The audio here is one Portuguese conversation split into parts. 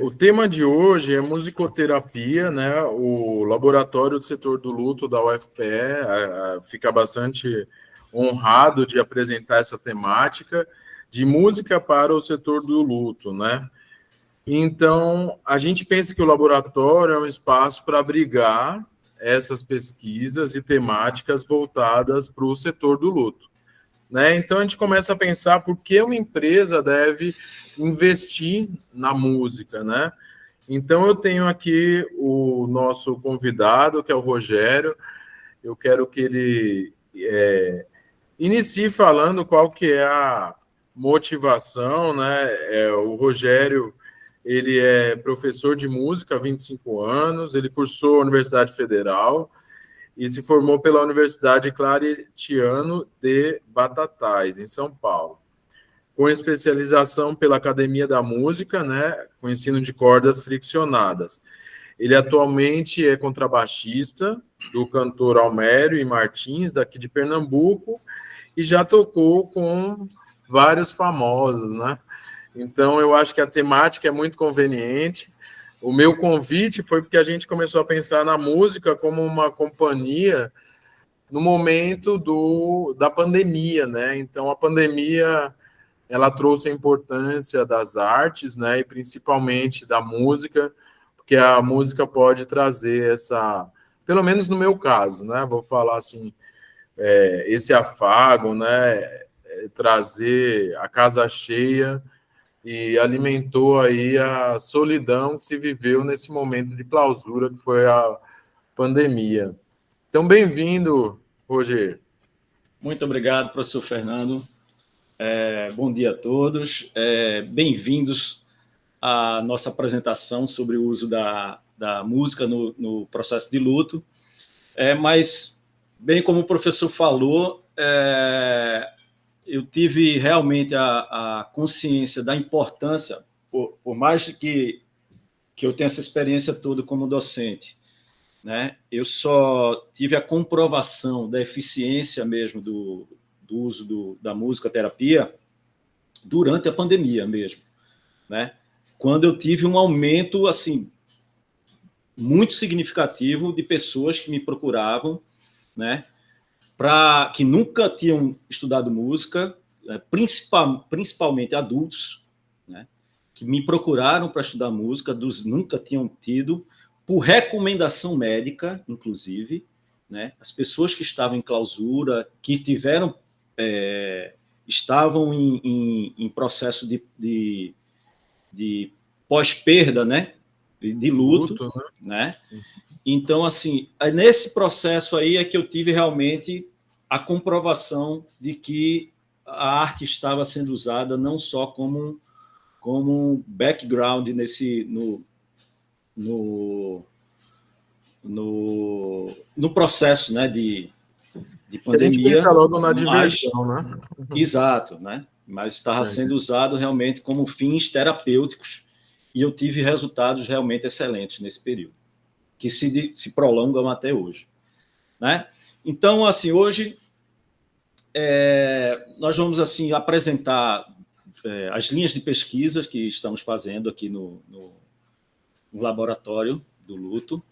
O tema de hoje é musicoterapia, né? O laboratório do setor do luto da UFPE fica bastante honrado de apresentar essa temática de música para o setor do luto, né? Então, a gente pensa que o laboratório é um espaço para abrigar essas pesquisas e temáticas voltadas para o setor do luto, né? Então, a gente começa a pensar por que uma empresa deve investir na música, né? Então, eu tenho aqui o nosso convidado, que é o Rogério. Eu quero que ele inicie falando qual que é a motivação, né? O Rogério, ele é professor de música há 25 anos, ele cursou a Universidade Federal e se formou pela Universidade Claretiano de Batatais, em São Paulo, com especialização pela Academia da Música, né, com ensino de cordas friccionadas. Ele atualmente é contrabaixista do cantor Almério e Martins, daqui de Pernambuco, e já tocou com vários famosos, né? Então, eu acho que a temática é muito conveniente. O meu convite foi porque a gente começou a pensar na música como uma companhia no momento da pandemia, né? Então, a pandemia, ela trouxe a importância das artes, né? E principalmente da música, porque a música pode trazer pelo menos no meu caso, né? Vou falar assim, esse afago, né? Trazer a casa cheia e alimentou aí a solidão que se viveu nesse momento de clausura que foi a pandemia. Então, bem-vindo, Roger. Muito obrigado, professor Fernando. Bom dia a todos. Bem-vindos à nossa apresentação sobre o uso da música no processo de luto. Mas, bem como o professor falou, eu tive realmente a consciência da importância, por mais que eu tenha essa experiência toda como docente, né? Eu só tive a comprovação da eficiência mesmo do uso da musicoterapia durante a pandemia mesmo, né? Quando eu tive um aumento assim muito significativo de pessoas que me procuravam, né? Que nunca tinham estudado música, principalmente adultos, né? Que me procuraram para estudar música, nunca tinham tido, por recomendação médica, inclusive, né? As pessoas que estavam em clausura, que estavam em processo de pós-perda, né? De luto, né? Então, assim, nesse processo aí é que eu tive realmente a comprovação de que a arte estava sendo usada não só como um background no processo, né, de pandemia. A gente pensa logo na diversão, né? Exato, né? Mas estava sendo usado realmente como fins terapêuticos e eu tive resultados realmente excelentes nesse período, que se prolongam até hoje, né? Então, assim, hoje nós vamos assim apresentar as linhas de pesquisa que estamos fazendo aqui no laboratório do luto.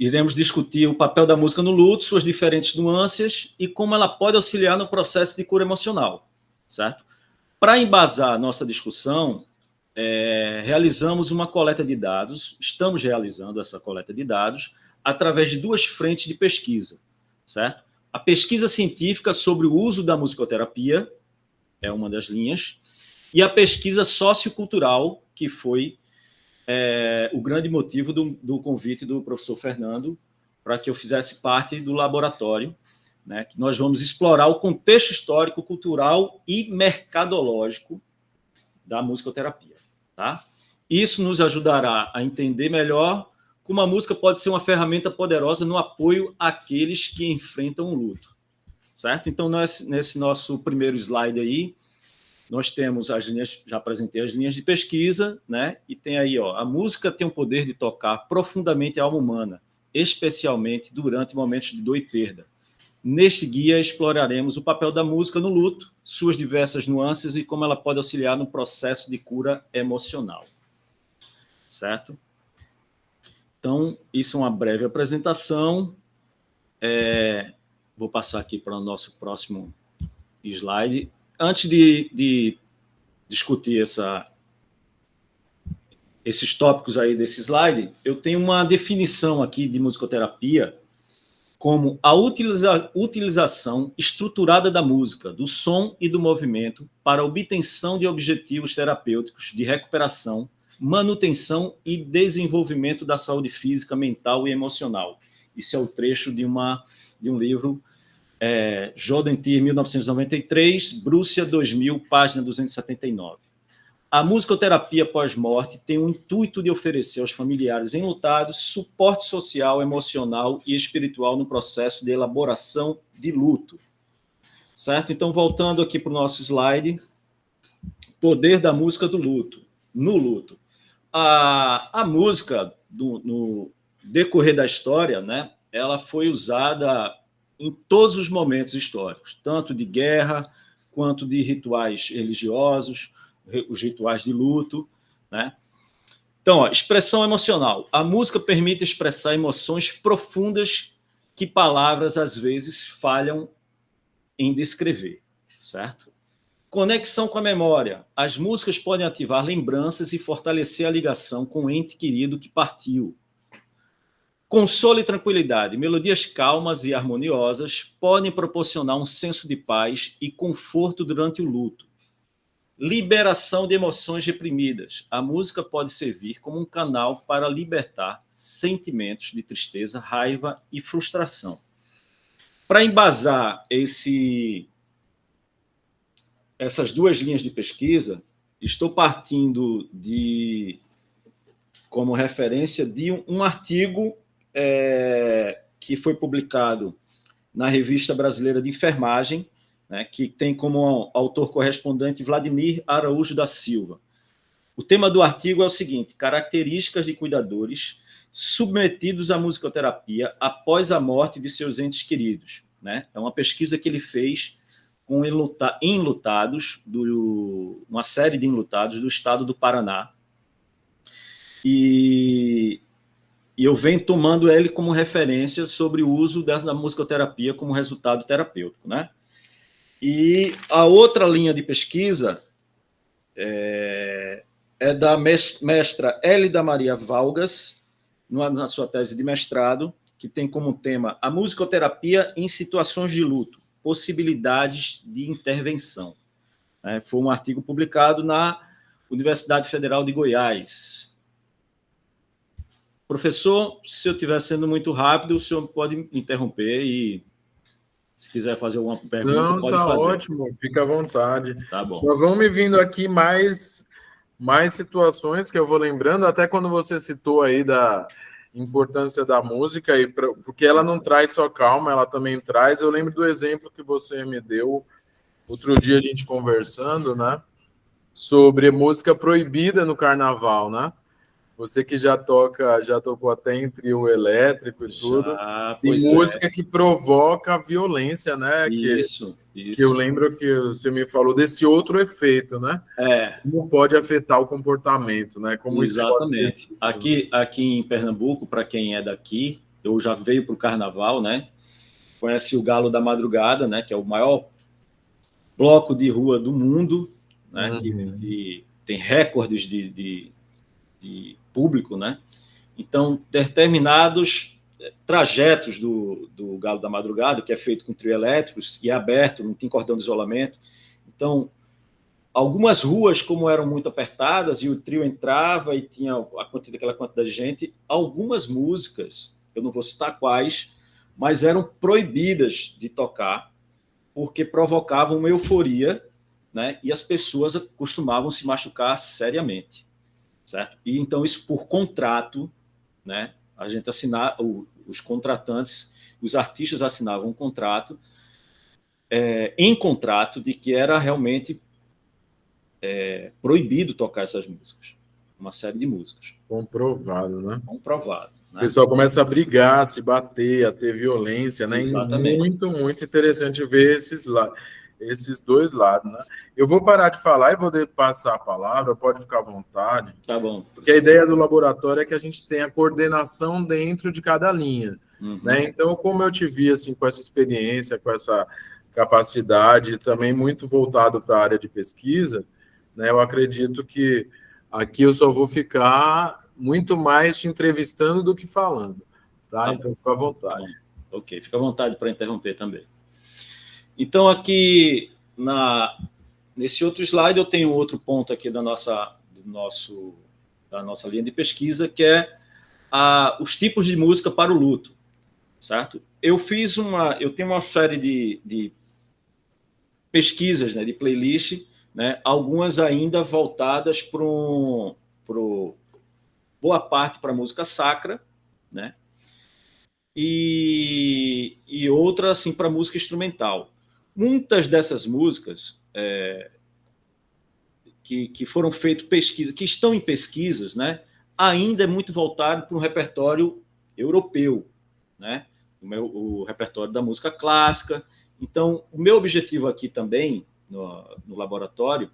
Iremos discutir o papel da música no luto, suas diferentes nuances e como ela pode auxiliar no processo de cura emocional, certo? Para embasar a nossa discussão, realizamos uma coleta de dados, estamos realizando essa coleta de dados através de duas frentes de pesquisa, certo? A pesquisa científica sobre o uso da musicoterapia é uma das linhas, e a pesquisa sociocultural, que foi o grande motivo do convite do professor Fernando para que eu fizesse parte do laboratório, né, que nós vamos explorar o contexto histórico, cultural e mercadológico da musicoterapia. Tá? Isso nos ajudará a entender melhor como a música pode ser uma ferramenta poderosa no apoio àqueles que enfrentam o luto. Certo? Então, nesse nosso primeiro slide aí, nós temos as linhas, já apresentei as linhas de pesquisa, né? E tem aí, ó, a música tem o poder de tocar profundamente a alma humana, especialmente durante momentos de dor e perda. Neste guia, exploraremos o papel da música no luto, suas diversas nuances e como ela pode auxiliar no processo de cura emocional. certo? Então, isso é uma breve apresentação. Vou passar aqui para o nosso próximo slide. Antes de discutir esses tópicos aí desse slide, eu tenho uma definição aqui de musicoterapia como a utilização estruturada da música, do som e do movimento para a obtenção de objetivos terapêuticos de recuperação, manutenção e desenvolvimento da saúde física, mental e emocional. Isso é o trecho de um livro, Jodentir, 1993, Brússia, 2000, página 279. A musicoterapia pós-morte tem o intuito de oferecer aos familiares enlutados suporte social, emocional e espiritual no processo de elaboração de luto. Certo? Então, voltando aqui para o nosso slide, poder da música do luto, no luto. A música, no decorrer da história, né, ela foi usada em todos os momentos históricos, tanto de guerra quanto de rituais religiosos, os rituais de luto, né? Então, expressão emocional. A música permite expressar emoções profundas que palavras, às vezes, falham em descrever, certo? Conexão com a memória. As músicas podem ativar lembranças e fortalecer a ligação com o ente querido que partiu. Consolo e tranquilidade. Melodias calmas e harmoniosas podem proporcionar um senso de paz e conforto durante o luto. Liberação de emoções reprimidas. A música pode servir como um canal para libertar sentimentos de tristeza, raiva e frustração. Para embasar essas duas linhas de pesquisa, estou partindo como referência de um artigo que foi publicado na Revista Brasileira de Enfermagem, né, que tem como autor correspondente Vladimir Araújo da Silva. O tema do artigo é o seguinte: características de cuidadores submetidos à musicoterapia após a morte de seus entes queridos. Né? É uma pesquisa que ele fez com enlutados, uma série de enlutados do estado do Paraná. E eu venho tomando ele como referência sobre o uso da musicoterapia como resultado terapêutico, né? E a outra linha de pesquisa é da mestra Hélida Maria Valgas, na sua tese de mestrado, que tem como tema a musicoterapia em situações de luto, possibilidades de intervenção. Foi um artigo publicado na Universidade Federal de Goiás. Professor, se eu estiver sendo muito rápido, o senhor pode me interromper e, se quiser fazer alguma pergunta, Não, pode tá fazer. Ótimo, fica à vontade. Tá bom. Só vão me vindo aqui mais situações que eu vou lembrando, até quando você citou aí da importância da música, porque ela não traz só calma, ela também traz. Eu lembro do exemplo que você me deu outro dia, a gente conversando, né? Sobre música proibida no carnaval, né? Você que já tocou até em trio elétrico e tudo. Tem música que provoca violência, né? Isso. Que eu lembro que você me falou desse outro efeito, né? Como pode afetar o comportamento, né? Como exatamente. Isso pode ser... Aqui em Pernambuco, para quem é daqui, eu já veio para o carnaval, né? Conhece o Galo da Madrugada, né? Que é o maior bloco de rua do mundo, né? Que tem recordes de público, né? Então, determinados trajetos do Galo da Madrugada, que é feito com trio elétricos e é aberto, não tem cordão de isolamento. Então, algumas ruas, como eram muito apertadas e o trio entrava e tinha aquela quantidade de gente, algumas músicas, eu não vou citar quais, mas eram proibidas de tocar porque provocavam uma euforia, né? E as pessoas costumavam se machucar seriamente. Certo? E então isso por contrato, né? A gente os contratantes, os artistas assinavam um contrato, em contrato de que era realmente proibido tocar essas músicas, uma série de músicas. Comprovado, né? Comprovado. Né? O pessoal começa a brigar, a se bater, a ter violência, né? Exatamente. Muito, muito interessante ver esses dois lados, né? Eu vou parar de falar e vou passar a palavra, pode ficar à vontade. Tá bom. Porque a ideia do laboratório é que a gente tenha coordenação dentro de cada linha, né? Então, como eu te vi, assim, com essa experiência, com essa capacidade, também muito voltado para a área de pesquisa, né? Eu acredito que aqui eu só vou ficar muito mais te entrevistando do que falando, tá? Então, fica à vontade. Tá, ok, fica à vontade para interromper também. Então, aqui nesse outro slide, eu tenho outro ponto aqui da nossa linha de pesquisa, que é os tipos de música para o luto, certo? Eu tenho uma série de pesquisas, né, de playlist, né, algumas ainda voltadas para boa parte para música sacra, né, e outra assim para música instrumental. Muitas dessas músicas que foram feitas pesquisas, que estão em pesquisas, né, ainda é muito voltado para um repertório europeu, né, o repertório da música clássica. Então, o meu objetivo aqui também no laboratório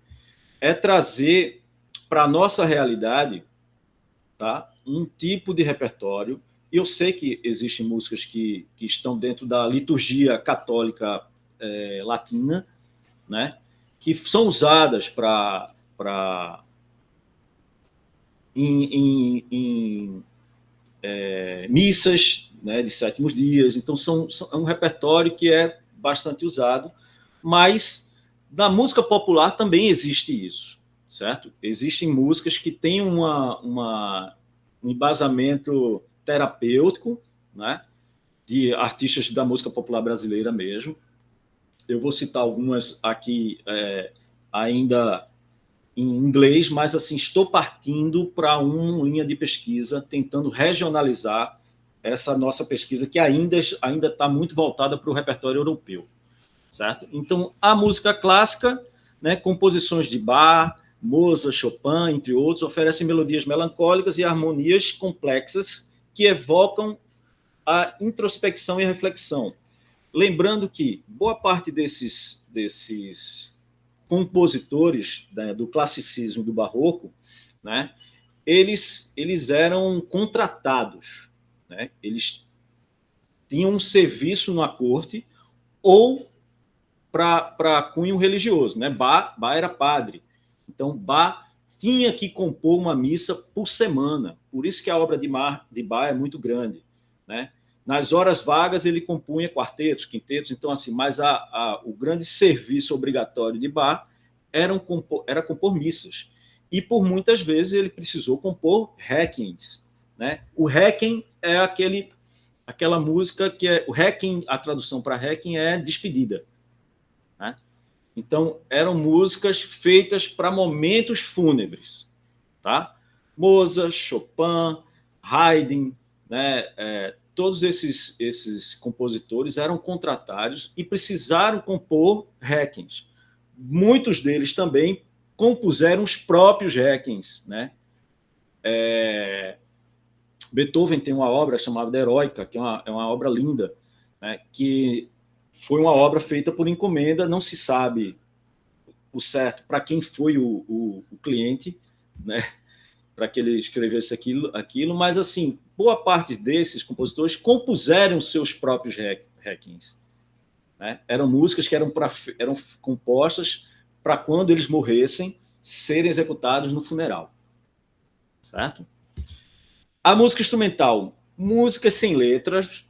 é trazer para a nossa realidade, tá, um tipo de repertório. Eu sei que existem músicas que estão dentro da liturgia católica latina, né, que são usadas em missas, né, de sétimos dias. Então, é um repertório que é bastante usado, mas na música popular também existe isso, certo? Existem músicas que têm um embasamento terapêutico, né, de artistas da música popular brasileira mesmo. Eu vou citar algumas aqui ainda em inglês, mas assim estou partindo para uma linha de pesquisa, tentando regionalizar essa nossa pesquisa, que ainda está muito voltada para o repertório europeu, certo? Então, a música clássica, né, composições de Bach, Mozart, Chopin, entre outros, oferecem melodias melancólicas e harmonias complexas que evocam a introspecção e a reflexão. Lembrando que boa parte desses compositores, né, do classicismo, do barroco, né, eles eram contratados, né, eles tinham um serviço na corte ou para cunho religioso, né? Bach era padre, então Bach tinha que compor uma missa por semana, por isso que a obra de Bach é muito grande, né? Nas horas vagas ele compunha quartetos, quintetos, então assim, mas o grande serviço obrigatório de Bach era compor missas, e por muitas vezes ele precisou compor requiems, né? O requiem é aquela música que o requiem, a tradução para requiem é despedida, né? Então eram músicas feitas para momentos fúnebres, tá? Mozart, Chopin, Haydn, né? Todos esses compositores eram contratados e precisaram compor requiems. Muitos deles também compuseram os próprios requiems, né? Beethoven tem uma obra chamada Heroica, que é uma obra linda, né? Que foi uma obra feita por encomenda, não se sabe o certo para quem foi o cliente, né? Para que ele escrevesse aquilo, mas assim, boa parte desses compositores compuseram seus próprios requiems, né? Eram músicas que eram compostas para quando eles morressem serem executados no funeral, certo? A música instrumental, músicas sem letras,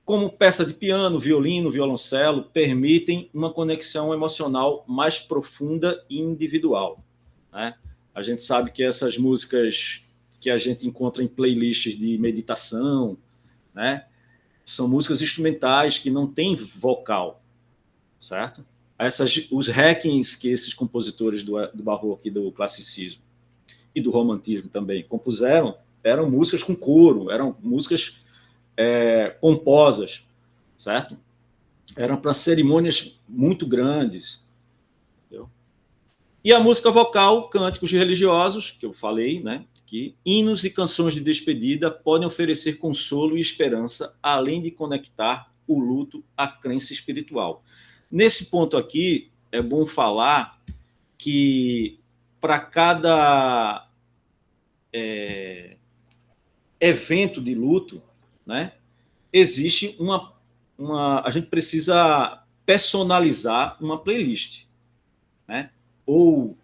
como peça de piano, violino, violoncelo, permitem uma conexão emocional mais profunda e individual, né? A gente sabe que essas músicas que a gente encontra em playlists de meditação, né, são músicas instrumentais que não têm vocal, certo? Os requiems que esses compositores do barroco e do classicismo e do romantismo também compuseram eram músicas com coro, eram músicas pomposas, certo? Eram para cerimônias muito grandes. Entendeu? E a música vocal, cânticos religiosos, que eu falei, né? Que hinos e canções de despedida podem oferecer consolo e esperança, além de conectar o luto à crença espiritual. Nesse ponto aqui, é bom falar que para cada evento de luto, né, existe a gente precisa personalizar uma playlist, né? Ou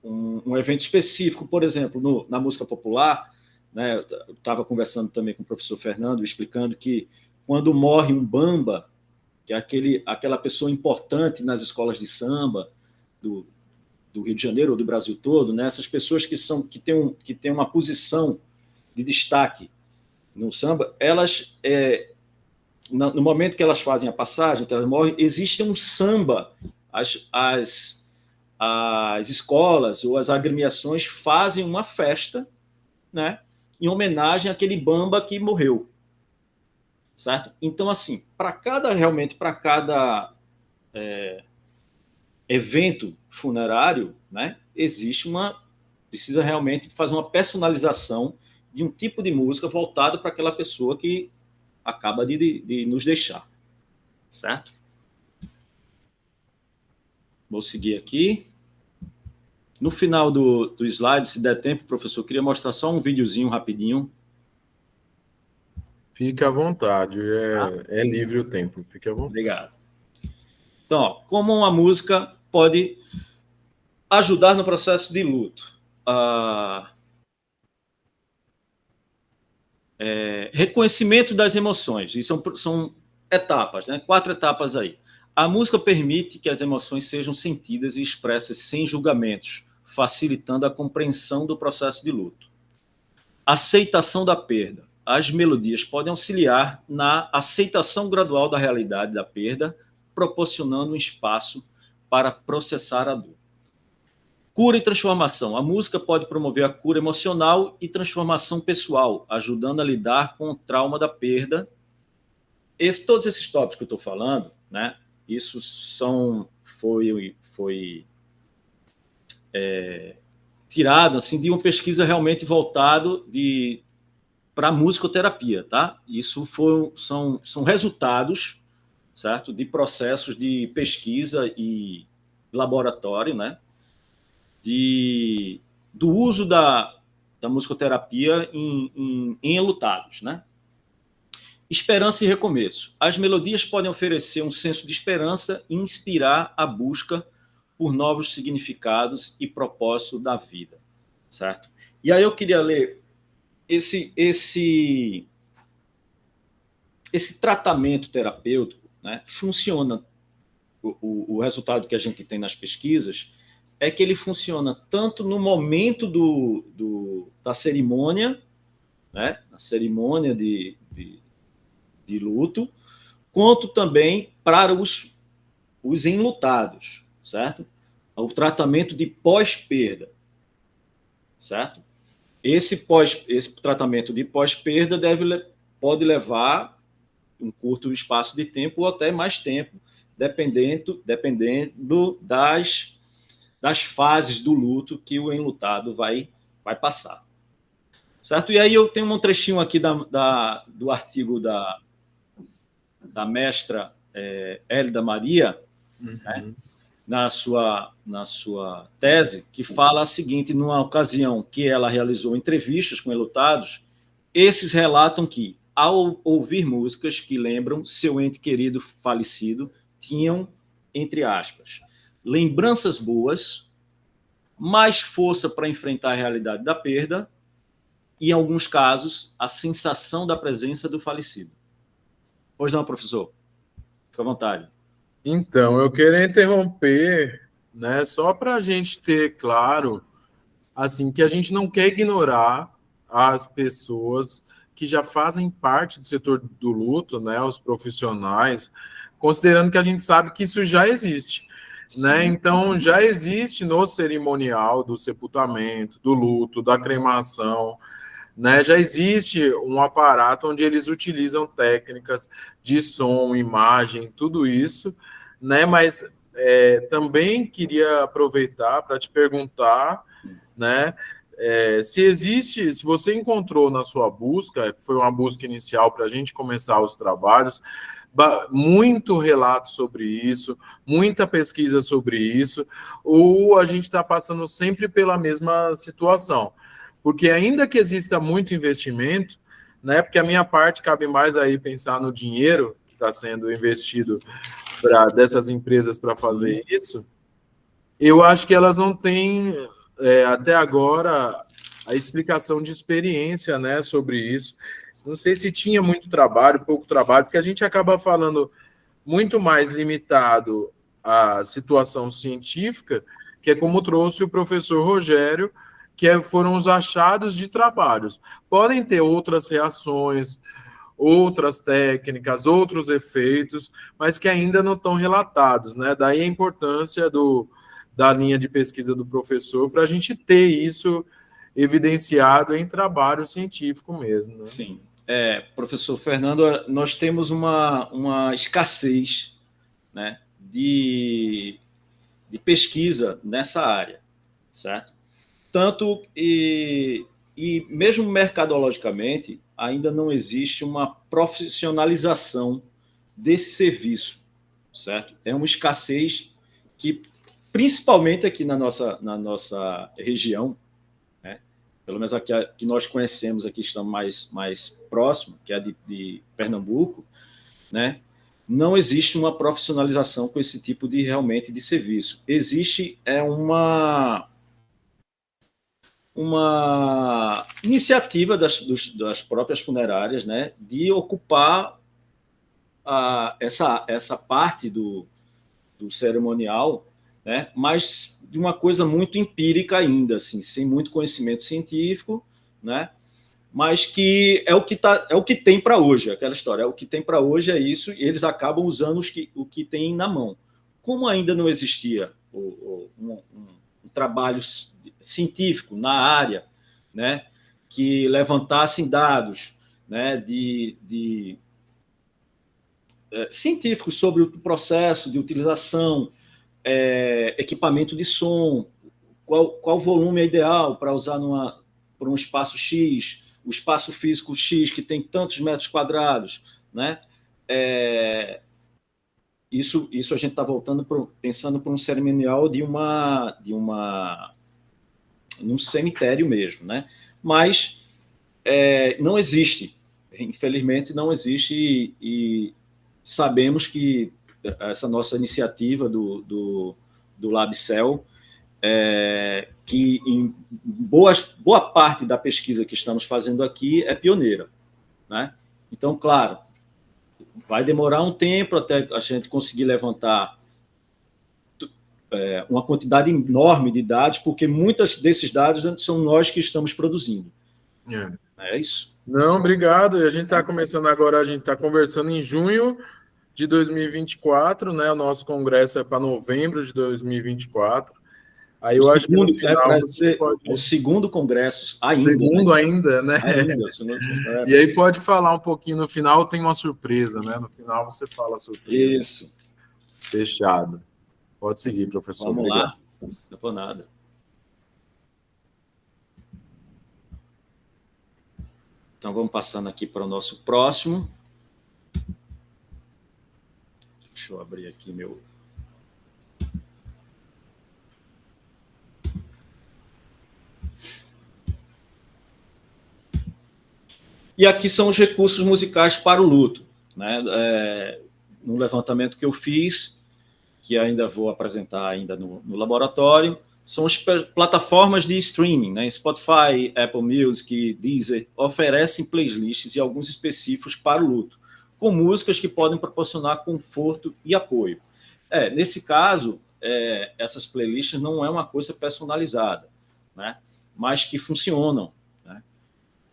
um evento específico, por exemplo, na música popular, né? Eu estava conversando também com o professor Fernando, explicando que quando morre um bamba, que é aquela pessoa importante nas escolas de samba do Rio de Janeiro ou do Brasil todo, né? Essas pessoas que têm uma posição de destaque no samba, elas, no momento que elas fazem a passagem, que elas morrem, existe um samba. As escolas ou as agremiações fazem uma festa, né, em homenagem àquele bamba que morreu, certo? Então, assim, para cada evento funerário, né, precisa realmente fazer uma personalização de um tipo de música voltado para aquela pessoa que acaba de nos deixar, certo? Vou seguir aqui. No final do slide, se der tempo, professor, eu queria mostrar só um videozinho rapidinho. Fique à vontade, é livre o tempo, fique à vontade. Obrigado. Então, ó, como uma música pode ajudar no processo de luto? Reconhecimento das emoções. Isso são etapas, né? 4 etapas aí. A música permite que as emoções sejam sentidas e expressas sem julgamentos, facilitando a compreensão do processo de luto. Aceitação da perda. As melodias podem auxiliar na aceitação gradual da realidade da perda, proporcionando um espaço para processar a dor. Cura e transformação. A música pode promover a cura emocional e transformação pessoal, ajudando a lidar com o trauma da perda. Todos esses tópicos que eu estou falando, né, isso foi tirado assim, de uma pesquisa realmente voltado para a musicoterapia, tá? Isso são resultados, certo, de processos de pesquisa e laboratório, né, do uso da musicoterapia em enlutados, né? Esperança e recomeço. As melodias podem oferecer um senso de esperança e inspirar a busca por novos significados e propósito da vida, certo? E aí eu queria ler esse tratamento terapêutico, né, funciona. O resultado que a gente tem nas pesquisas é que ele funciona tanto no momento da cerimônia, né, na cerimônia de luto, quanto também para os enlutados, certo? O tratamento de pós-perda, certo? Esse tratamento de pós-perda pode levar um curto espaço de tempo ou até mais tempo, dependendo das fases do luto que o enlutado vai passar. Certo? E aí eu tenho um trechinho aqui do artigo da mestra Hélida Maria, né, na sua tese, que fala a seguinte: numa ocasião que ela realizou entrevistas com enlutados, esses relatam que, ao ouvir músicas que lembram seu ente querido falecido, tinham, entre aspas, lembranças boas, mais força para enfrentar a realidade da perda e, em alguns casos, a sensação da presença do falecido. Pois não, professor? Fique à vontade. Então, eu queria interromper, né, só para a gente ter claro, assim, que a gente não quer ignorar as pessoas que já fazem parte do setor do luto, né, os profissionais, considerando que a gente sabe que isso já existe, né? Então, já existe no cerimonial do sepultamento, do luto, da cremação, né? Já existe um aparato onde eles utilizam técnicas de som, imagem, tudo isso, né? Mas também queria aproveitar para te perguntar, né? Se você encontrou na sua busca, foi uma busca inicial para a gente começar os trabalhos, muito relato sobre isso, muita pesquisa sobre isso, ou a gente está passando sempre pela mesma situação. Porque ainda que exista muito investimento, né, porque a minha parte cabe mais aí pensar no dinheiro que está sendo investido dessas empresas para fazer isso, eu acho que elas não têm, até agora, a explicação de experiência, né, sobre isso. Não sei se tinha muito trabalho, pouco trabalho, porque a gente acaba falando muito mais limitado à situação científica, que é como trouxe o professor Rogério, foram os achados de trabalhos. Podem ter outras reações, outras técnicas, outros efeitos, mas que ainda não estão relatados, né? Daí a importância da linha de pesquisa do professor para a gente ter isso evidenciado em trabalho científico mesmo, né? Sim. Professor Fernando, nós temos uma escassez, né, de pesquisa nessa área, certo? Tanto e mesmo mercadologicamente, ainda não existe uma profissionalização desse serviço, certo? É uma escassez que, principalmente aqui na nossa região, né, pelo menos aqui que nós conhecemos, aqui estamos mais próximo, que é de Pernambuco, né, não existe uma profissionalização com esse tipo realmente de serviço. Existe uma iniciativa das próprias funerárias, né, de ocupar essa parte do cerimonial, né, mas de uma coisa muito empírica ainda, assim, sem muito conhecimento científico, né, mas que é o que tem para hoje, aquela história, o que tem para hoje é isso, e eles acabam usando o que tem na mão. Como ainda não existia um trabalho científico na área, né, que levantassem dados, né, científicos sobre o processo de utilização, equipamento de som, qual volume é ideal para usar por um espaço X, o espaço físico X que tem tantos metros quadrados, né? Isso a gente está pensando para um cerimonial num cemitério mesmo, né? Mas não existe, infelizmente não existe, e sabemos que essa nossa iniciativa do LabCell, que em boa parte da pesquisa que estamos fazendo aqui é pioneira, né? Então, claro, vai demorar um tempo até a gente conseguir levantar uma quantidade enorme de dados, porque muitos desses dados são nós que estamos produzindo. É isso. Não, obrigado. E a gente está começando agora, a gente está conversando em junho de 2024, né? O nosso congresso é para novembro de 2024. Aí eu acho que no final você pode... É o segundo congresso ainda. Segundo, né? Ainda, né? Ainda. E aí pode falar um pouquinho no final, tem uma surpresa, né? No final você fala a surpresa. Isso. Fechado. Pode seguir, professor. Vamos lá. Não por nada. Então vamos passando aqui para o nosso próximo. Deixa eu abrir aqui meu... E aqui são os recursos musicais para o luto, né? No levantamento que eu fiz, que ainda vou apresentar ainda no laboratório, são as plataformas de streaming, né? Spotify, Apple Music, Deezer, oferecem playlists e alguns específicos para o luto, com músicas que podem proporcionar conforto e apoio. Nesse caso, essas playlists não é uma coisa personalizada, né? Mas que funcionam.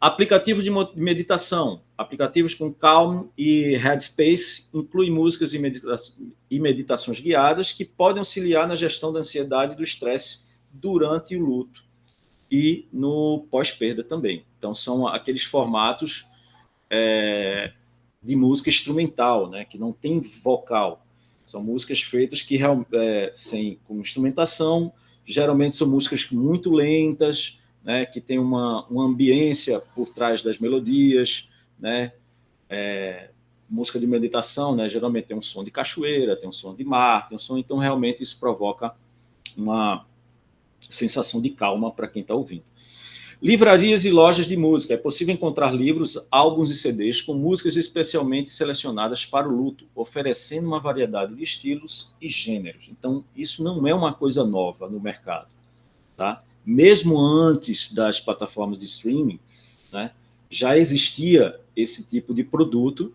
Aplicativos de meditação. Aplicativos com Calm e Headspace incluem músicas e meditações guiadas que podem auxiliar na gestão da ansiedade e do estresse durante o luto e no pós-perda também. Então, são aqueles formatos de música instrumental, né, que não tem vocal. São músicas feitas com instrumentação, geralmente são músicas muito lentas, né, que tem uma ambiência por trás das melodias, né, música de meditação, né, geralmente tem um som de cachoeira, tem um som de mar, tem um som, então realmente isso provoca uma sensação de calma para quem está ouvindo. Livrarias e lojas de música. É possível encontrar livros, álbuns e CDs com músicas especialmente selecionadas para o luto, oferecendo uma variedade de estilos e gêneros. Então, isso não é uma coisa nova no mercado. Tá? Mesmo antes das plataformas de streaming, né, já existia esse tipo de produto,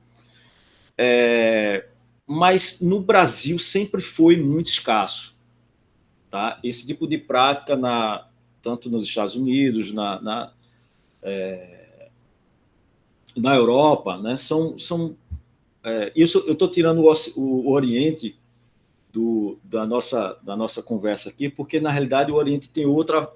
mas no Brasil sempre foi muito escasso. Tá? Esse tipo de prática, tanto nos Estados Unidos, na Europa, né, isso eu estou tirando o Oriente da nossa conversa aqui, porque na realidade o Oriente tem outra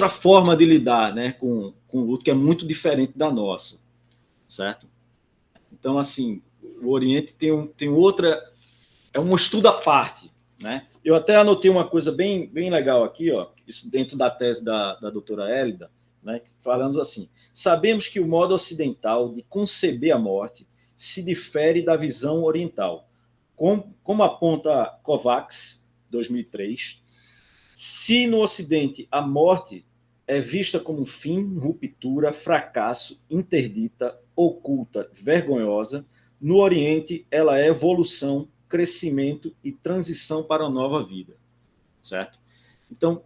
forma de lidar, né, com o luto, que é muito diferente da nossa, certo? Então, assim, o Oriente tem outra, é um estudo à parte, né? Eu até anotei uma coisa bem legal aqui, ó, isso dentro da tese da doutora Hélida, né, falando assim: sabemos que o modo ocidental de conceber a morte se difere da visão oriental. Como aponta Kovacs, 2003, se no Ocidente a morte é vista como fim, ruptura, fracasso, interdita, oculta, vergonhosa, no Oriente ela é evolução, crescimento e transição para uma nova vida, certo? Então,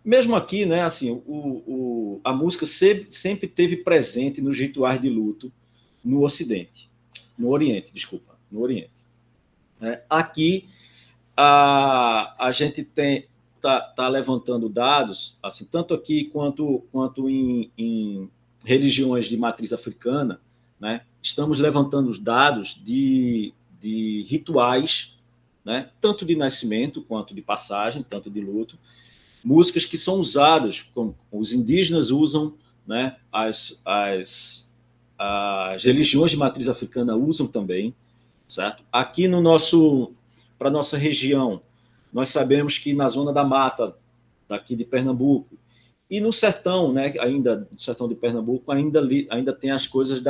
mesmo aqui, né, assim, a música sempre teve presente nos rituais de luto no Oriente. Aqui a gente tá levantando dados, assim, tanto aqui quanto em religiões de matriz africana, né? Estamos levantando os dados de rituais, né? Tanto de nascimento quanto de passagem, tanto de luto, músicas que são usadas, como os indígenas usam, né? As religiões de matriz africana usam também, certo? Aqui para nossa região, nós sabemos que na zona da mata daqui de Pernambuco e no sertão, né, ainda no sertão de Pernambuco, ainda tem as coisas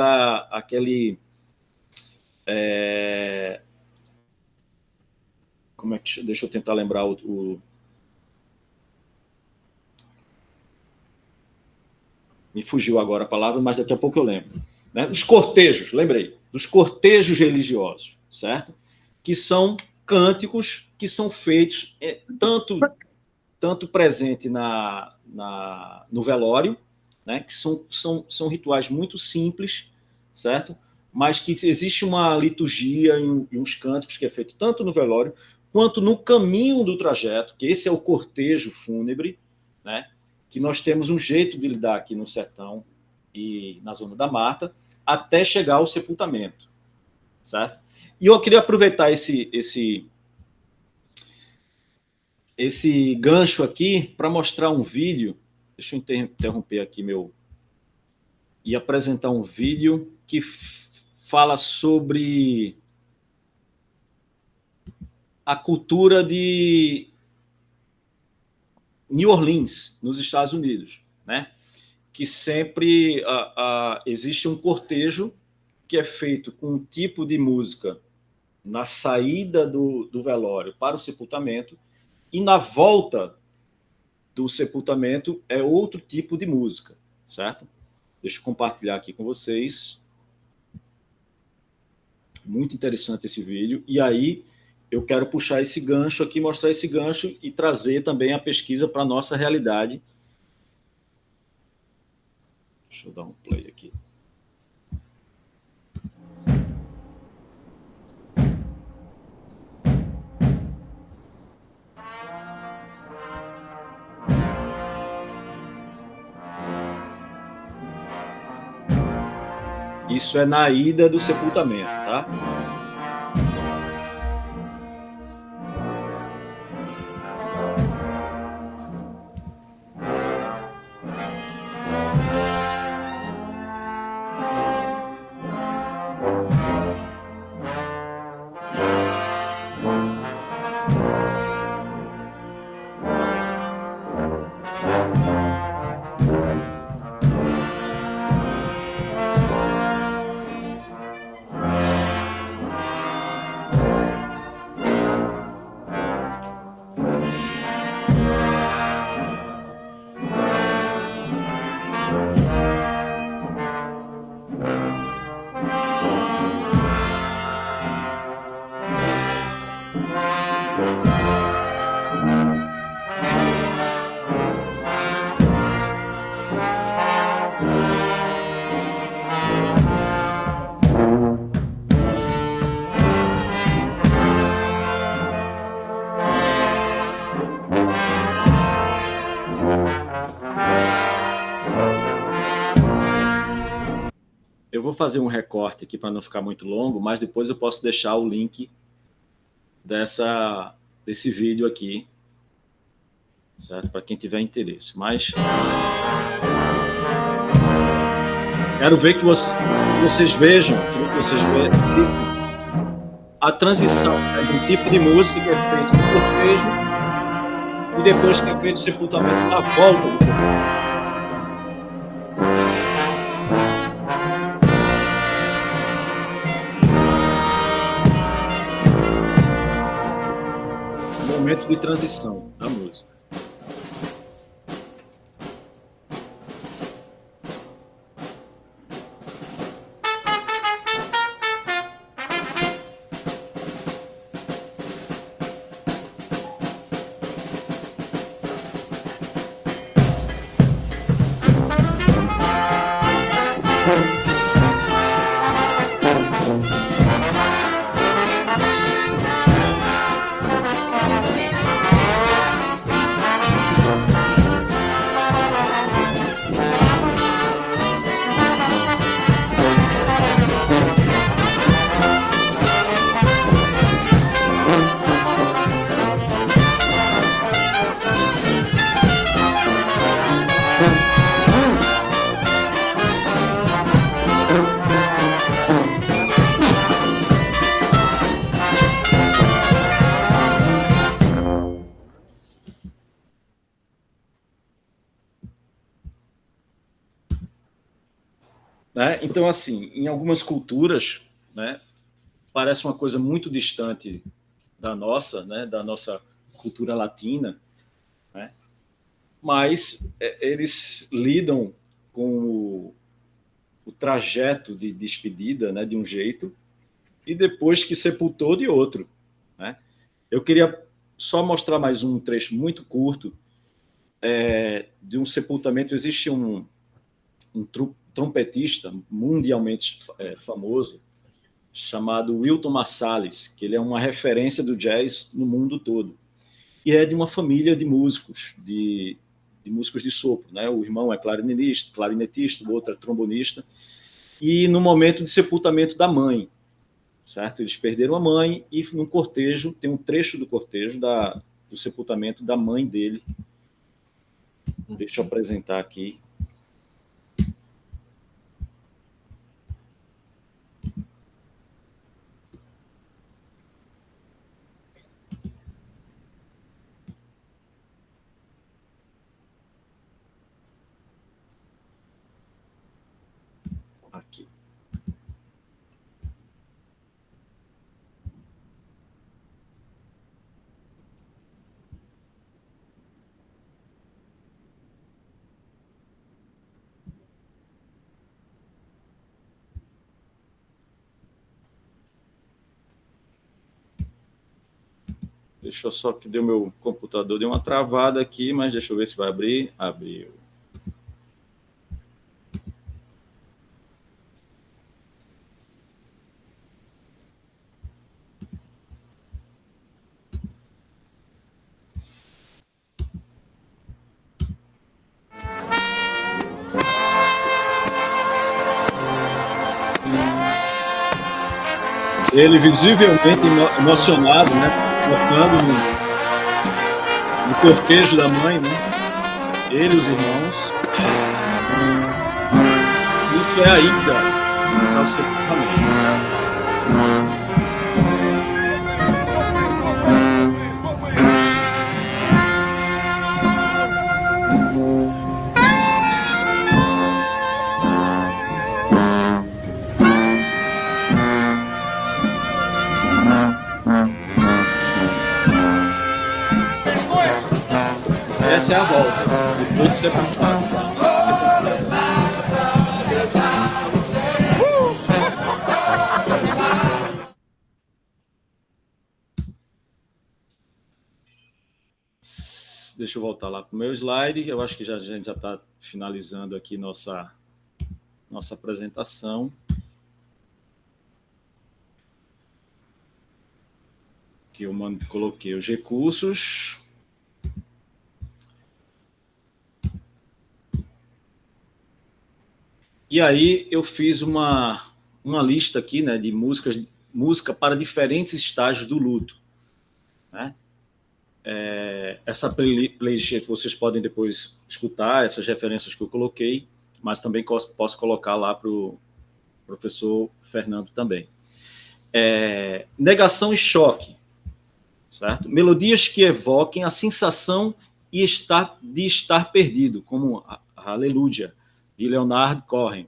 como é que, deixa eu tentar lembrar me fugiu agora a palavra, mas daqui a pouco eu lembro, né? Os cortejos, lembrei, dos cortejos religiosos, certo? Que são cânticos que são feitos tanto presente no velório, né, que são rituais muito simples, certo? Mas que existe uma liturgia e uns cânticos que é feito tanto no velório quanto no caminho do trajeto, que esse é o cortejo fúnebre, né, que nós temos um jeito de lidar aqui no sertão e na zona da mata, até chegar ao sepultamento, certo? E eu queria aproveitar esse gancho aqui para mostrar um vídeo. Deixa eu interromper aqui e apresentar um vídeo que fala sobre a cultura de New Orleans, nos Estados Unidos, né? Que sempre existe um cortejo que é feito com um tipo de música na saída do velório para o sepultamento, e na volta do sepultamento é outro tipo de música, certo? Deixa eu compartilhar aqui com vocês. Muito interessante esse vídeo. E aí eu quero puxar esse gancho aqui, mostrar esse gancho e trazer também a pesquisa para a nossa realidade. Deixa eu dar um play aqui. Isso é na ida do sepultamento, tá? Eu vou fazer um recorte aqui para não ficar muito longo, mas depois eu posso deixar o link desse vídeo aqui, certo? Para quem tiver interesse. Mas quero ver que vocês vejam, a transição de um tipo de música que é feito no cortejo e depois que é feito o sepultamento na volta do cortejo. Momento de transição da música. Né? Então, assim, em algumas culturas, né, parece uma coisa muito distante da nossa, né, da nossa cultura latina, né, mas eles lidam com o trajeto de despedida, né, de um jeito, e depois que sepultou, de outro. Né? Eu queria só mostrar mais um trecho muito curto de um sepultamento. Existe um trompetista mundialmente famoso, chamado Wynton Marsalis, que ele é uma referência do jazz no mundo todo. E é de uma família de músicos, de músicos de sopro. Né? O irmão é clarinetista, o outro é trombonista. E no momento de sepultamento da mãe, certo? Eles perderam a mãe e no cortejo, tem um trecho do cortejo do sepultamento da mãe dele. Deixa eu apresentar aqui. Aqui. Deixa eu só que deu meu computador, deu uma travada aqui, mas deixa eu ver se vai abrir. Abriu. Ele visivelmente emocionado, né? Tocando no cortejo da mãe, né? Ele e os irmãos. Isso é a ida ao sepultamento. Essa é a volta. Depois de sepultado. deixa eu voltar lá para o meu slide. Eu acho que a gente já está finalizando aqui nossa apresentação. Que eu coloquei os recursos. E aí eu fiz uma lista aqui, né, de música para diferentes estágios do luto, né? Essa playlist vocês podem depois escutar, essas referências que eu coloquei, mas também posso colocar lá para o professor Fernando também. Negação e choque, certo? Melodias que evoquem a sensação de estar perdido, como Aleluia, de Leonard Cohen,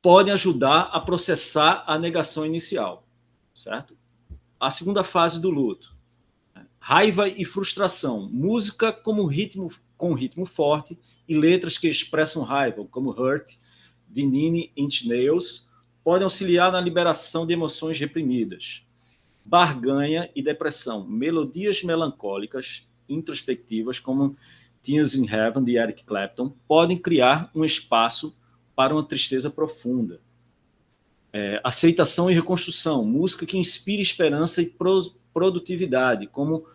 podem ajudar a processar a negação inicial, certo? A segunda fase do luto, raiva e frustração, música com ritmo forte e letras que expressam raiva, como Hurt, de Nine Inch Nails, podem auxiliar na liberação de emoções reprimidas. Barganha e depressão, melodias melancólicas, introspectivas, como Tears in Heaven, de Eric Clapton, podem criar um espaço para uma tristeza profunda. Aceitação e reconstrução, música que inspire esperança e produtividade, como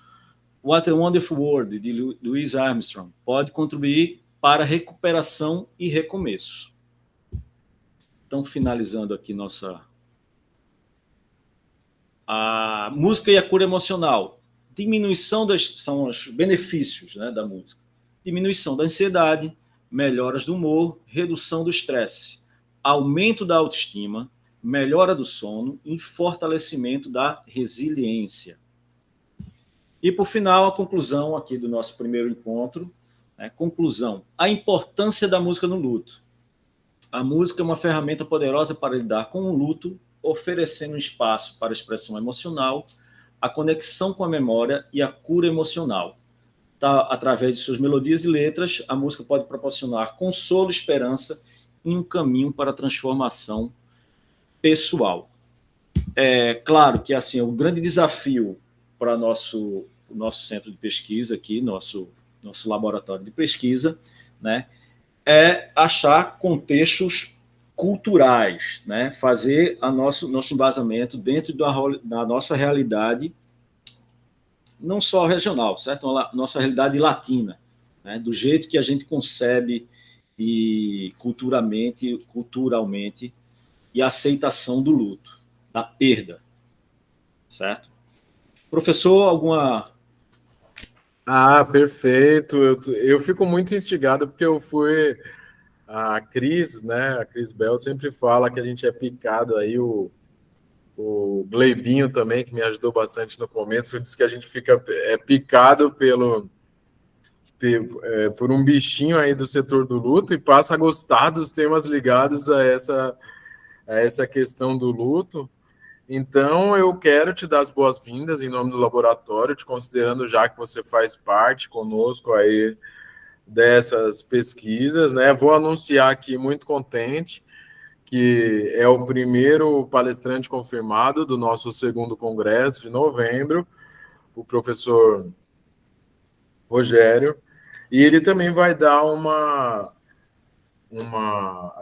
What a Wonderful World, de Louis Armstrong, pode contribuir para recuperação e recomeço. Então, finalizando aqui a música e a cura emocional. São os benefícios, né, da música. Diminuição da ansiedade, melhoras do humor, redução do estresse, aumento da autoestima, melhora do sono e fortalecimento da resiliência. E, por final, a conclusão aqui do nosso primeiro encontro. Conclusão. A importância da música no luto. A música é uma ferramenta poderosa para lidar com o luto, oferecendo um espaço para a expressão emocional, a conexão com a memória e a cura emocional. Através de suas melodias e letras, a música pode proporcionar consolo, esperança e um caminho para a transformação pessoal. Claro que assim, o grande desafio para o nosso centro de pesquisa aqui, nosso laboratório de pesquisa, né, é achar contextos culturais, né, fazer nosso embasamento dentro da nossa realidade, não só regional, certo? Nossa realidade latina, né, do jeito que a gente concebe e culturalmente e a aceitação do luto, da perda, certo? Professor, alguma... Perfeito. Eu fico muito instigado porque eu fui... A Cris, né? A Cris Bell sempre fala que a gente é picado aí, o Glebinho também, que me ajudou bastante no começo, disse que a gente fica picado por um bichinho aí do setor do luto e passa a gostar dos temas ligados a essa questão do luto. Então, eu quero te dar as boas-vindas em nome do laboratório, te considerando já que você faz parte conosco aí dessas pesquisas, né? Vou anunciar aqui, muito contente, que é o primeiro palestrante confirmado do nosso segundo congresso de novembro, o professor Rogério, e ele também vai dar a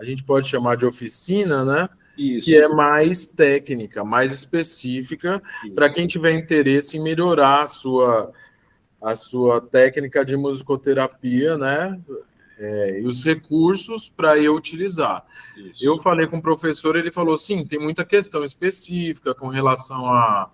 gente pode chamar de oficina, né? Isso. Que é mais técnica, mais específica, para quem tiver interesse em melhorar a sua técnica de musicoterapia, né? E os recursos para eu utilizar. Isso. Eu falei com o professor, ele falou, sim, tem muita questão específica com relação à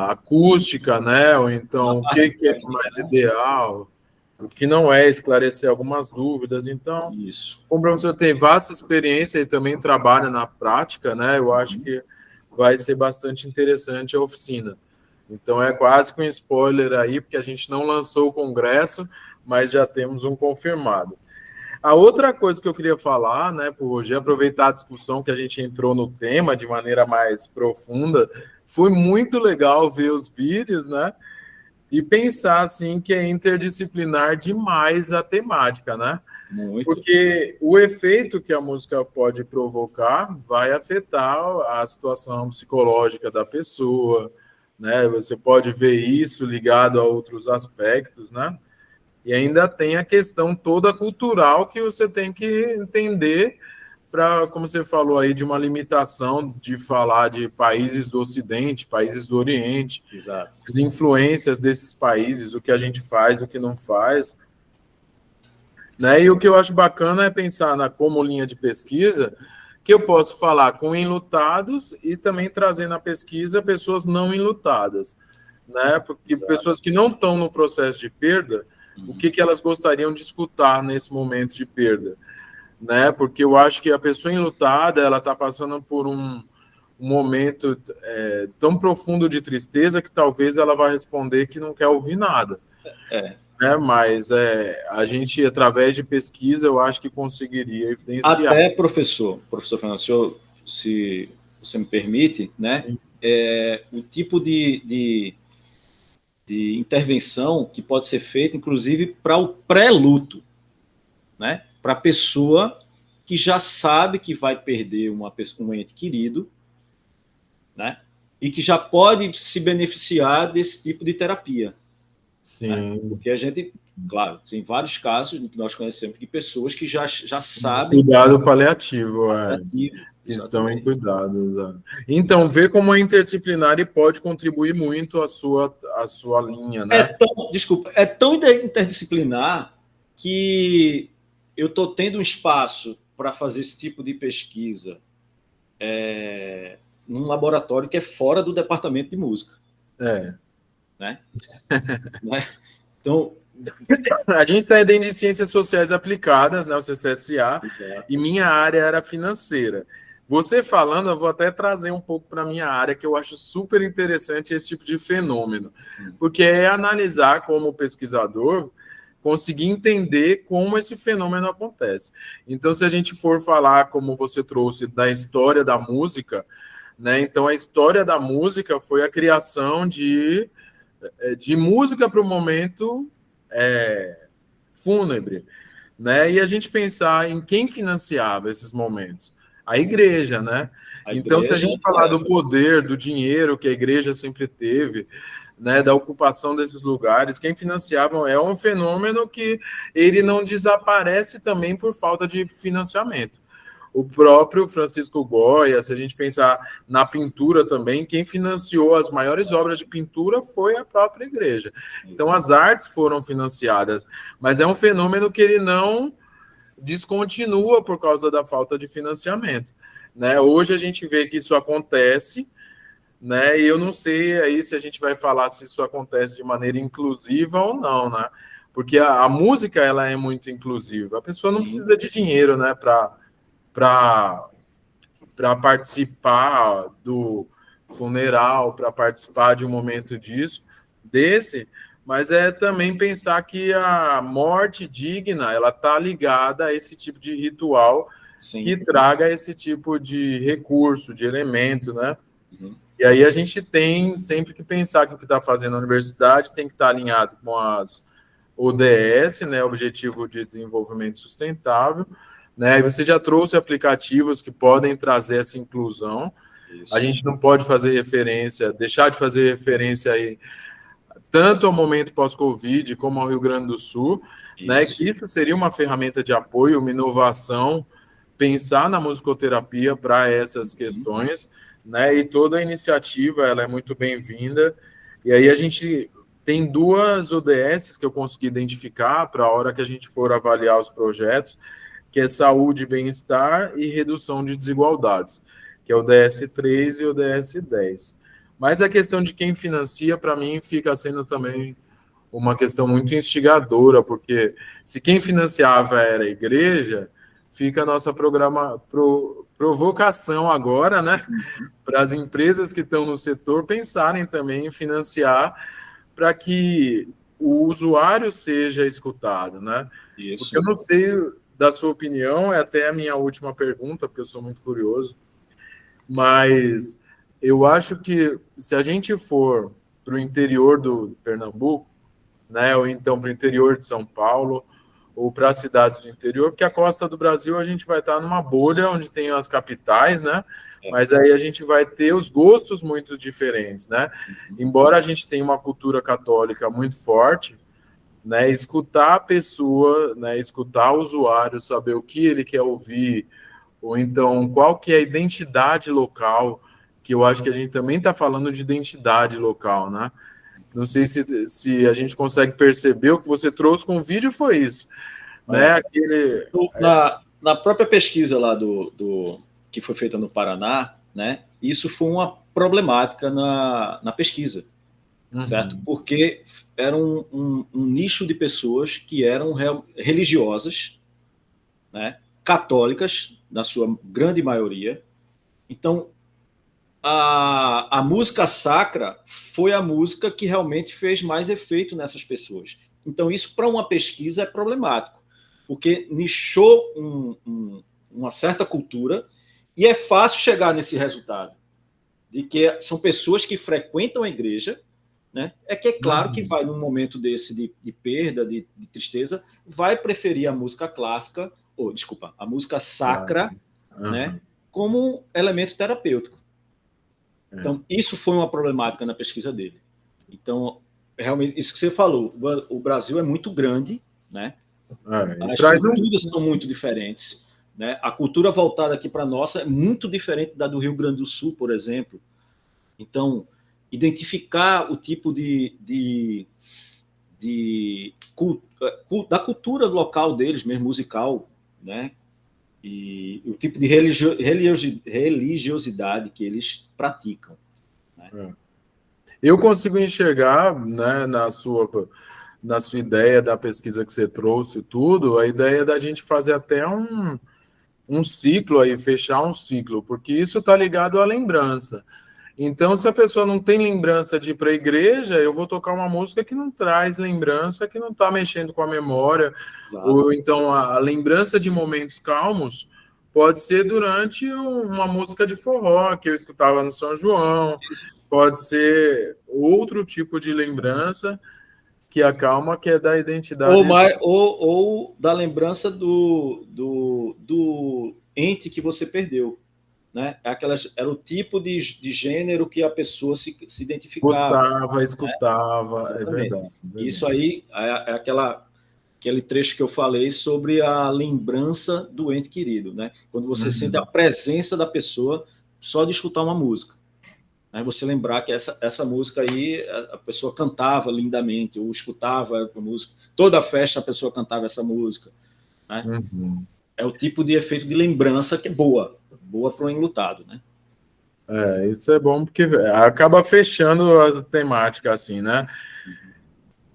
acústica, né? Ou então, o que é mais ideal, o que não é, esclarecer algumas dúvidas. Então, isso. Como o professor tem vasta experiência e também trabalha na prática, né? Eu acho que vai ser bastante interessante a oficina. Então, é quase que um spoiler aí, porque a gente não lançou o congresso, mas já temos um confirmado. A outra coisa que eu queria falar, né, por hoje, aproveitar a discussão que a gente entrou no tema de maneira mais profunda, foi muito legal ver os vídeos, né, e pensar, assim, que é interdisciplinar demais a temática, né? Muito. Porque o efeito que a música pode provocar vai afetar a situação psicológica da pessoa, né? Você pode ver isso ligado a outros aspectos, né? E ainda tem a questão toda cultural que você tem que entender para, como você falou aí, de uma limitação de falar de países do Ocidente, países do Oriente, Exato. as influências desses países, o que a gente faz, o que não faz, né? E o que eu acho bacana é pensar como linha de pesquisa que eu posso falar com enlutados e também trazer na pesquisa pessoas não enlutadas, né? Porque Exato. pessoas que não estão no processo de perda, o que elas gostariam de escutar nesse momento de perda, né? Porque eu acho que a pessoa enlutada, ela está passando por um momento tão profundo de tristeza que talvez ela vá responder que não quer ouvir nada. Né? Mas a gente, através de pesquisa, eu acho que conseguiria evidenciar. Até, professor Fernando, se você me permite, né? O tipo de intervenção que pode ser feita, inclusive, para o pré-luto, né? Para a pessoa que já sabe que vai perder um ente querido, né? E que já pode se beneficiar desse tipo de terapia. Sim. Né? Porque a gente, claro, tem vários casos que nós conhecemos de pessoas que já sabem. Cuidado paliativo, paliativo que estão em cuidado. Então, ver como é interdisciplinar pode contribuir muito a sua linha, né? É tão interdisciplinar que eu estou tendo um espaço para fazer esse tipo de pesquisa num laboratório que é fora do departamento de música. Né? Então, a gente está dentro de Ciências Sociais Aplicadas, né, o CCSA, e minha área era financeira. Você falando, eu vou até trazer um pouco para a minha área, que eu acho super interessante esse tipo de fenômeno, porque é analisar como pesquisador, conseguir entender como esse fenômeno acontece. Então, se a gente for falar, como você trouxe, da história da música, né, então a história da música foi a criação de música para o momento fúnebre, né? E a gente pensar em quem financiava esses momentos. A igreja, né? Então, se a gente falar do poder, do dinheiro que a igreja sempre teve, né, da ocupação desses lugares, quem financiava é um fenômeno que ele não desaparece também por falta de financiamento. O próprio Francisco Goya, se a gente pensar na pintura também, quem financiou as maiores obras de pintura foi a própria igreja. Então, as artes foram financiadas, mas é um fenômeno que ele não descontinua por causa da falta de financiamento. Né? Hoje a gente vê que isso acontece, né? E eu não sei aí se a gente vai falar se isso acontece de maneira inclusiva ou não, né? Porque a música ela é muito inclusiva. A pessoa não precisa de dinheiro, né, para participar do funeral, para participar de um momento desse, mas é também pensar que a morte digna ela está ligada a esse tipo de ritual que traga esse tipo de recurso, de elemento, né? E aí a gente tem sempre que pensar que o que está fazendo a universidade tem que estar alinhado com as ODS, né, Objetivo de Desenvolvimento Sustentável, né? E você já trouxe aplicativos que podem trazer essa inclusão. Isso. A gente não pode deixar de fazer referência aí tanto ao momento pós-Covid como ao Rio Grande do Sul, né? Que isso seria uma ferramenta de apoio, uma inovação, pensar na musicoterapia para essas questões, né? E toda a iniciativa ela é muito bem-vinda. E aí a gente tem duas ODS que eu consegui identificar para a hora que a gente for avaliar os projetos, que é saúde, bem-estar e redução de desigualdades, que é o DS3 e o DS10. Mas a questão de quem financia, para mim, fica sendo também uma questão muito instigadora, porque se quem financiava era a igreja, fica a nossa provocação agora, né, para as empresas que estão no setor pensarem também em financiar para que o usuário seja escutado, né? Isso. Porque eu não sei da sua opinião, é até a minha última pergunta, porque eu sou muito curioso, mas eu acho que se a gente for para o interior do Pernambuco, né, ou então para o interior de São Paulo, ou para as cidades do interior, porque a costa do Brasil a gente vai estar numa bolha onde tem as capitais, né? Mas aí a gente vai ter os gostos muito diferentes, né? Embora a gente tenha uma cultura católica muito forte, né? Escutar a pessoa, né? Escutar o usuário, saber o que ele quer ouvir, ou então qual que é a identidade local, que eu acho que a gente também está falando de identidade local, né? Não sei se a gente consegue perceber o que você trouxe com o vídeo foi isso, né? Na própria pesquisa lá que foi feita no Paraná, né? Isso foi uma problemática na pesquisa, certo? Porque era um nicho de pessoas que eram religiosas, né? Católicas, na sua grande maioria. Então, a música sacra foi a música que realmente fez mais efeito nessas pessoas. Então, isso para uma pesquisa é problemático, porque nichou uma certa cultura e é fácil chegar nesse resultado, de que são pessoas que frequentam a igreja, né? É que é claro que vai num momento desse de perda, de tristeza, vai preferir a música clássica, ou desculpa, a música sacra, né? Como elemento terapêutico. Então, isso foi uma problemática na pesquisa dele. Então, realmente, isso que você falou, o Brasil é muito grande, né? As culturas são muito diferentes, né? A cultura voltada aqui para a nossa é muito diferente da do Rio Grande do Sul, por exemplo. Então, identificar o tipo da cultura local deles, mesmo musical, né? E o tipo de religiosidade que eles praticam. Né? Eu consigo enxergar, né, na sua ideia da pesquisa que você trouxe, tudo, a ideia da gente fazer até um ciclo aí, fechar um ciclo, porque isso está ligado à lembrança. Então, se a pessoa não tem lembrança de ir para a igreja, eu vou tocar uma música que não traz lembrança, que não está mexendo com a memória. Exato. Ou então a lembrança de momentos calmos pode ser durante uma música de forró que eu escutava no São João, pode ser outro tipo de lembrança que acalma, que é da identidade. Ou da lembrança do ente que você perdeu. Né? Era o tipo de gênero que a pessoa se identificava. Gostava, escutava, né? É verdade. Isso aí é aquele trecho que eu falei sobre a lembrança do ente querido. Né? Quando você sente a presença da pessoa só de escutar uma música. Né? Você lembrar que essa música aí a pessoa cantava lindamente, ou escutava a música. Toda festa a pessoa cantava essa música. Né? É o tipo de efeito de lembrança que é boa para o enlutado, né? Isso é bom porque acaba fechando a temática assim, né?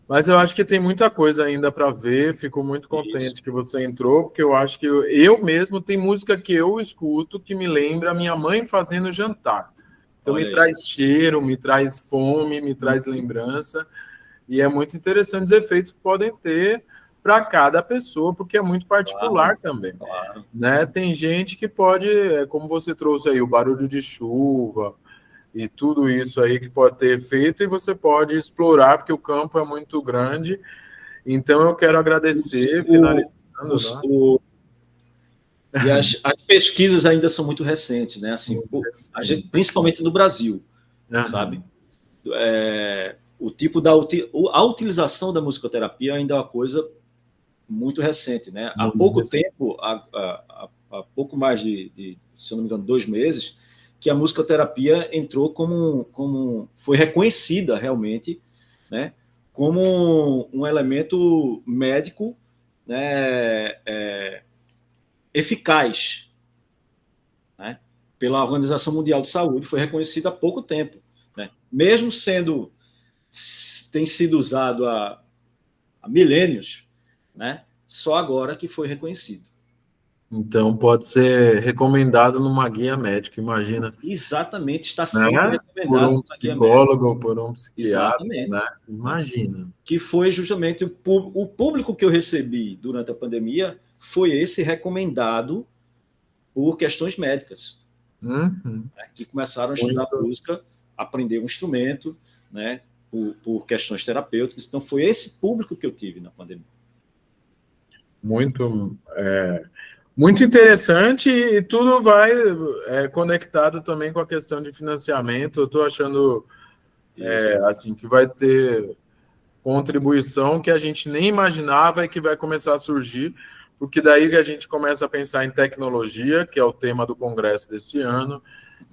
Mas eu acho que tem muita coisa ainda para ver. Fico muito contente que você entrou, porque eu acho que eu mesmo tem música que eu escuto que me lembra a minha mãe fazendo jantar. Então me traz cheiro, me traz fome, me traz lembrança. E é muito interessante os efeitos que podem ter para cada pessoa, porque é muito particular também. Claro. Né? Tem gente que pode, como você trouxe aí, o barulho de chuva e tudo isso aí que pode ter efeito, e você pode explorar, porque o campo é muito grande. Então eu quero agradecer, finalizando. E as pesquisas ainda são muito recentes, né? Assim, principalmente no Brasil, sabe? O tipo a utilização da musicoterapia ainda é uma coisa muito recente, né? Há pouco tempo, há pouco mais de, se eu não me engano, 2 meses, que a musicoterapia entrou foi reconhecida realmente, né? Como um elemento médico, né? Eficaz, né? Pela Organização Mundial de Saúde, foi reconhecida há pouco tempo, né? Mesmo tem sido usado há milênios, né? Só agora que foi reconhecido. Então pode ser recomendado numa guia médica, imagina. Exatamente, está sempre recomendado por um psicólogo ou por um psiquiatra, né? Imagina. Que foi justamente o público que eu recebi durante a pandemia foi esse recomendado por questões médicas, né? Que começaram a estudar música, aprender um instrumento, né? Por questões terapêuticas. Então foi esse público que eu tive na pandemia. muito, muito interessante, e tudo vai conectado também com a questão de financiamento. Eu estou achando assim, que vai ter contribuição que a gente nem imaginava e que vai começar a surgir, porque daí que a gente começa a pensar em tecnologia, que é o tema do congresso desse ano,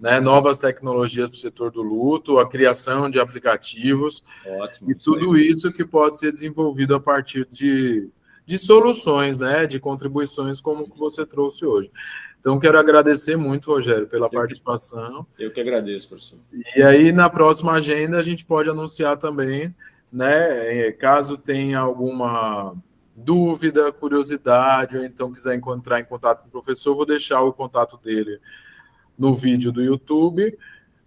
né? Novas tecnologias para o setor do luto, a criação de aplicativos. Ótimo, E tudo isso que pode ser desenvolvido a partir de soluções, né? De contribuições como que você trouxe hoje. Então, quero agradecer muito, Rogério, pela participação. Eu que agradeço, professor. E aí, na próxima agenda, a gente pode anunciar também, né? Caso tenha alguma dúvida, curiosidade, ou então quiser entrar em contato com o professor, vou deixar o contato dele no vídeo do YouTube,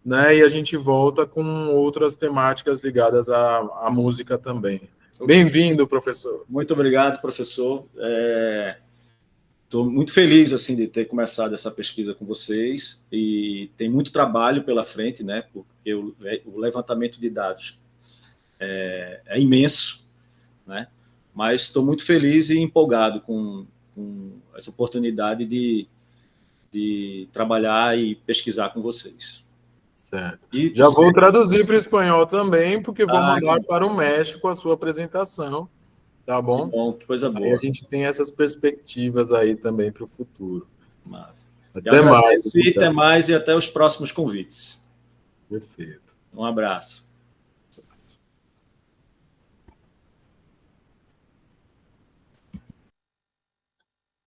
né? E a gente volta com outras temáticas ligadas à música também. Bem-vindo, professor. Muito obrigado, professor. Estou muito feliz assim de ter começado essa pesquisa com vocês, e tem muito trabalho pela frente, né? Porque o levantamento de dados é imenso, né? Mas estou muito feliz e empolgado com essa oportunidade de trabalhar e pesquisar com vocês. Certo. Já vou traduzir para o espanhol também, porque vou mandar para o México a sua apresentação, tá bom? Que bom, que coisa boa. Aí a gente tem essas perspectivas aí também para o futuro. Massa. Até mais. Até mais e até os próximos convites. Perfeito. Um abraço.